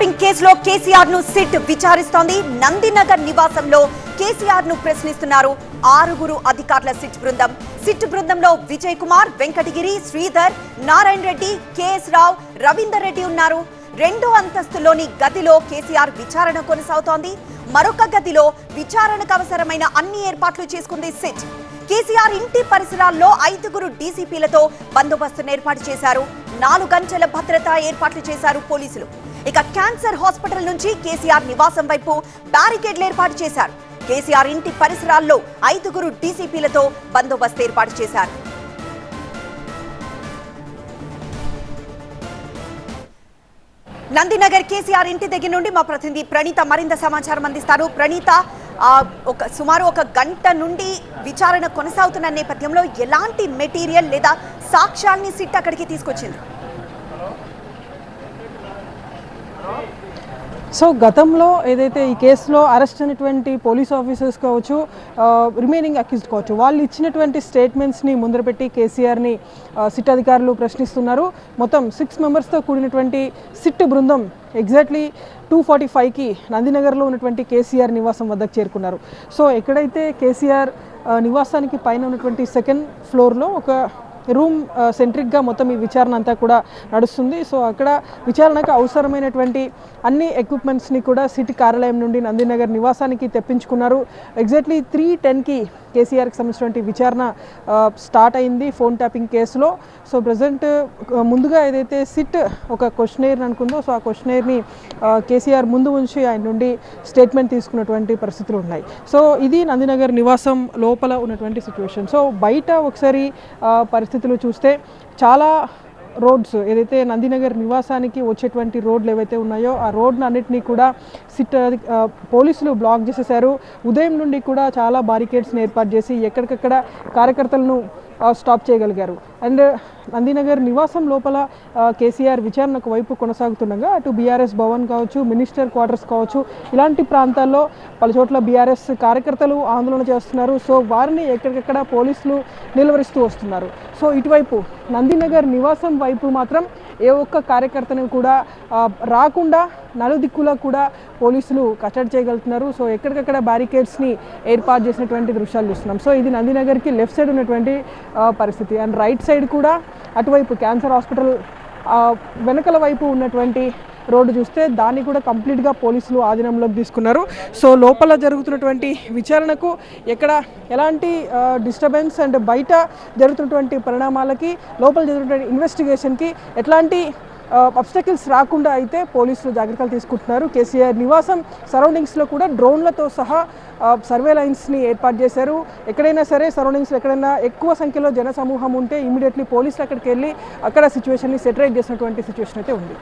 Tapping కేసులో కేసీఆర్ ను SIT విచారిస్తోంది. Nandinagar నివాసంలో కేసీఆర్ ను ప్రశ్నిస్తున్నారు 6 అధికారుల సిట్ బృందంలో విజయ్ కుమార్, వెంకటగిరి, శ్రీధర్, నారాయణ రెడ్డి, కేఎస్ రావు, రవీందర్ రెడ్డి ఉన్నారు. 2వ అంతస్తులోని గదిలో కేసీఆర్ విచారణ కొనసాగుతోంది. మరొక గదిలో విచారణకు అవసరమైన అన్ని ఏర్పాట్లు చేసుకుంది సిట్. కేసీఆర్ ఇంటి పరిసరాల్లో 5 డీసీపీలతో బందోబస్తును ఏర్పాటు చేశారు. 4 గంటల భద్రతా ఏర్పాట్లు చేశారు పోలీసులు. ఇక క్యాన్సర్ హాస్పిటల్ నుంచి కేసీఆర్ నివాసం వైపు బ్యారికేడ్లు ఏర్పాటు చేశారు. కేసీఆర్ ఇంటి పరిసరాల్లో 5 డీసీపీలతో బందోబస్తు ఏర్పాటు చేశారు. నందినగర్ కేసీఆర్ ఇంటి దగ్గర నుండి మా ప్రతినిధి ప్రణీత మరింత సమాచారం అందిస్తారు. ప్రణీత, సుమారు 1 గంట నుండి విచారణ కొనసాగుతున్న నేపథ్యంలో ఎలాంటి మెటీరియల్ లేదా సాక్ష్యాల్ని సిట్ అక్కడికి తీసుకొచ్చింది? సో గతంలో ఏదైతే ఈ కేసులో అరెస్ట్ అయినటువంటి పోలీస్ ఆఫీసర్స్ కావచ్చు, రిమైనింగ్ అక్యూజ్డ్ కావచ్చు, వాళ్ళు ఇచ్చినటువంటి స్టేట్మెంట్స్ని ముందరపెట్టి కేసీఆర్ని సిట్ అధికారులు ప్రశ్నిస్తున్నారు. మొత్తం 6 మెంబర్స్తో కూడినటువంటి సిట్ బృందం ఎగ్జాక్ట్లీ 2:45కి నందినగర్లో ఉన్నటువంటి కేసీఆర్ నివాసం వద్దకు చేరుకున్నారు. సో ఎక్కడైతే కేసీఆర్ నివాసానికి పైన ఉన్నటువంటి 2nd ఫ్లోర్లో ఒక రూమ్ సెంట్రిక్గా మొత్తం ఈ విచారణ అంతా కూడా నడుస్తుంది. సో అక్కడ విచారణకు అవసరమైనటువంటి అన్ని ఎక్విప్మెంట్స్ని కూడా సిటీ కార్యాలయం నుండి నందినగర్ నివాసానికి తెప్పించుకున్నారు. ఎగ్జాక్ట్లీ 3:10కి కేసీఆర్కి సంబంధించినటువంటి విచారణ స్టార్ట్ అయింది ఫోన్ ట్యాపింగ్ కేసులో. సో ప్రజెంట్ ముందుగా ఏదైతే సిట్ ఒక క్వశ్చనైర్ అనుకుందో, సో ఆ క్వశ్చనైర్ని కేసీఆర్ ముందు ఉంచి ఆయన నుండి స్టేట్మెంట్ తీసుకున్నటువంటి పరిస్థితులు ఉన్నాయి. సో ఇది నందినగర్ నివాసం లోపల ఉన్నటువంటి సిచ్యువేషన్. సో బయట ఒకసారి పరిస్థితులు చూస్తే చాలా రోడ్స్ ఏదైతే నందినగర్ నివాసానికి వచ్చేటువంటి రోడ్లు ఏవైతే ఉన్నాయో ఆ రోడ్ను అన్నింటినీ కూడా సిట్ పోలీసులు బ్లాక్ చేసేశారు. ఉదయం నుండి కూడా చాలా బారికేడ్స్ని ఏర్పాటు చేసి ఎక్కడికక్కడ కార్యకర్తలను స్టాప్ చేయగలిగారు. అండ్ నందినగర్ నివాసం లోపల కేసీఆర్ విచారణకు వైపు కొనసాగుతుండగా అటు బీఆర్ఎస్ భవన్ కావచ్చు, మినిస్టర్ క్వార్టర్స్ కావచ్చు, ఇలాంటి ప్రాంతాల్లో పలు చోట్ల బీఆర్ఎస్ కార్యకర్తలు ఆందోళన చేస్తున్నారు. సో వారిని ఎక్కడికక్కడ పోలీసులు నిలువరిస్తూ వస్తున్నారు. సో ఇటువైపు నందినగర్ నివాసం వైపు మాత్రం ఏ ఒక్క కార్యకర్తను కూడా రాకుండా నలుదిక్కులో కూడా పోలీసులు కట్టడి చేయగలుగుతున్నారు. సో ఎక్కడికక్కడ బ్యారికేడ్స్ని ఏర్పాటు చేసినటువంటి దృశ్యాలు చూస్తున్నాం. సో ఇది నందినగర్కి లెఫ్ట్ సైడ్ ఉన్నటువంటి పరిస్థితి. అండ్ రైట్ సైడ్ కూడా అటువైపు క్యాన్సర్ హాస్పిటల్ వెనకల వైపు ఉన్నటువంటి రోడ్డు చూస్తే దాన్ని కూడా కంప్లీట్గా పోలీసులు ఆధీనంలోకి తీసుకున్నారు. సో లోపల జరుగుతున్నటువంటి విచారణకు ఎక్కడ ఎలాంటి డిస్టర్బెన్స్ అండ్ బయట జరుగుతున్నటువంటి పరిణామాలకి లోపల జరుగుతున్నటువంటి ఇన్వెస్టిగేషన్కి ఎట్లాంటి అబ్స్టకిల్స్ రాకుండా అయితే పోలీసులు జాగ్రత్తలు తీసుకుంటున్నారు. కేసీఆర్ నివాసం సరౌండింగ్స్లో కూడా డ్రోన్లతో సహా సర్వేలైన్స్ని ఏర్పాటు చేశారు. ఎక్కడైనా సరే సరౌండింగ్స్లో ఎక్కడైనా ఎక్కువ సంఖ్యలో జన సమూహం ఉంటే ఇమీడియట్లీ పోలీసులు అక్కడికి వెళ్ళి అక్కడ సిచ్యువేషన్ని సెటరేట్ చేసినటువంటి సిచ్యువేషన్ అయితే ఉంది.